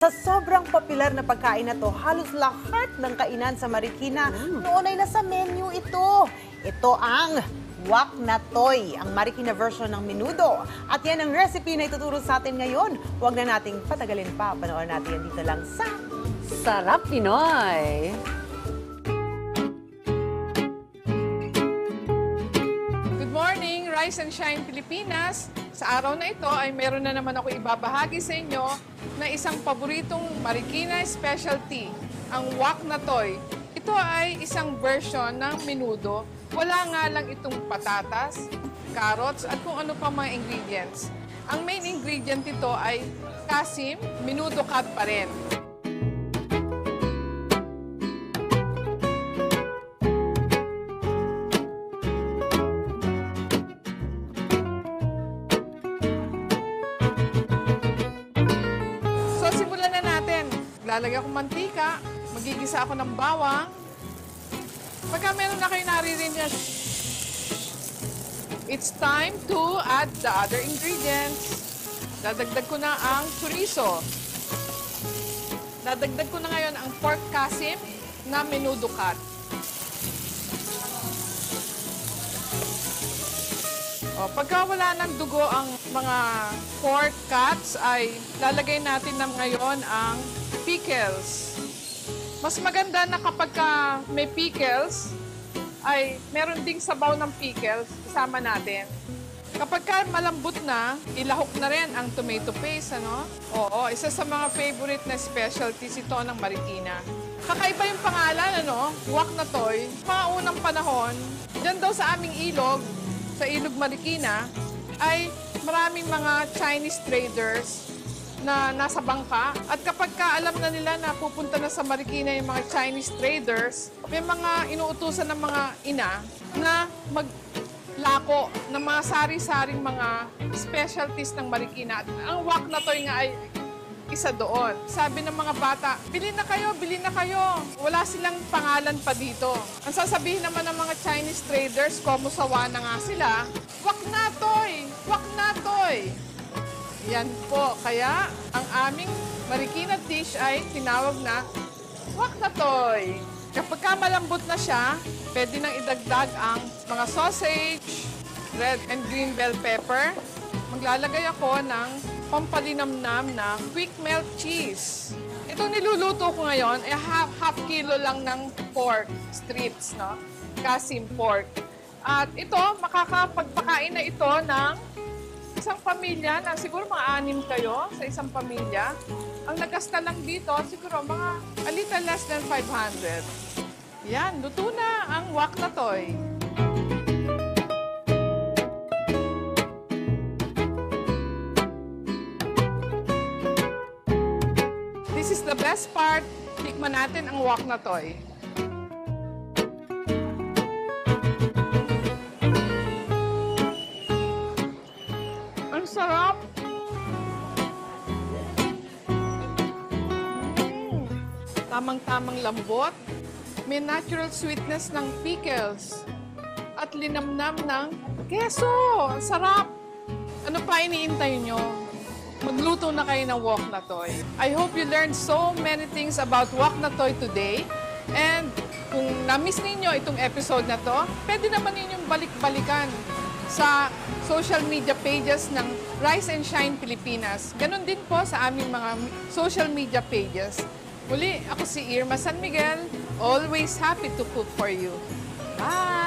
Sa sobrang popular na pagkain na to, halos lahat ng kainan sa Marikina noon ay nasa menu ito. Ito ang wak na toy, ang Marikina version ng menudo. At yan ang recipe na ituturo sa atin ngayon. Huwag na nating patagalin pa. Panoorin natin yan dito lang sa Sarap Pinoy! Good morning, Rise and Shine Pilipinas! Sa araw na ito ay meron na naman ako ibabahagi sa inyo na isang paboritong Marikina specialty, ang wak na toy. Ito ay isang version ng menudo. Wala nga lang itong patatas, carrots at kung ano pa mga ingredients. Ang main ingredient ito ay kasim, menudo cut pa rin. So simulan na natin. Lalagyan ko mantika, magigisa ako ng bawang. Pagka meron na kayo naririnig, it's time to add the other ingredients. Dadagdag ko na ang chorizo. Dadagdag ko na ngayon ang pork kasim na menudo cut. O, pagka wala ng dugo ang mga pork cuts, ay lalagay natin na ngayon ang pickles. Mas maganda na kapag may pickles, ay meron ding sabaw ng pickles, isama natin. Kapag malambot na, ilahok na rin ang tomato paste, ano? Oo, isa sa mga favorite na specialties ito ng Marikina. Kakaiba yung pangalan, ano? Wak na toy. Mga unang panahon, dyan daw sa aming ilog, sa Ilog Marikina, ay maraming mga Chinese traders na nasa bangka. At kapag alam na nila na pupunta na sa Marikina yung mga Chinese traders, may mga inuutusan ng mga ina na maglako ng mga sari-saring mga specialties ng Marikina. At ang wak na toy nga ay isa doon. Sabi ng mga bata, bilhin na kayo, bilhin na kayo. Wala silang pangalan pa dito. Ang sasabihin naman ng mga Chinese traders, kumusawa na nga sila, wak na toy, wak na toy. Yan po. Kaya ang aming Marikina dish ay tinawag na wak na toy. Kapag malambot na siya, pwede nang idagdag ang mga sausage, red and green bell pepper. Maglalagay ako ng pampalinamnam na quick melt cheese. Itong niluluto ko ngayon ay half kilo lang ng pork strips, no? Kasim pork. At ito, makakapagpakain na ito ng isang pamilya na siguro mga 6 kayo sa isang pamilya. Ang nagasta lang dito, siguro mga a little less than 500. Yan, luto na ang wak na toy. This is the best part. Tikman natin ang wak na toy. Ang sarap! Tamang-tamang lambot. May natural sweetness ng pickles. At linamnam ng keso! Ang sarap! Ano pa iniintay nyo? Magluto na kayo ng wak na toy. I hope you learned so many things about wak na toy today. And kung na-miss ninyo itong episode na to, pwede naman ninyong balik-balikan sa social media pages ng Rise and Shine Pilipinas. Ganon din po sa aming mga social media pages. Muli, ako si Irma San Miguel, always happy to cook for you. Bye!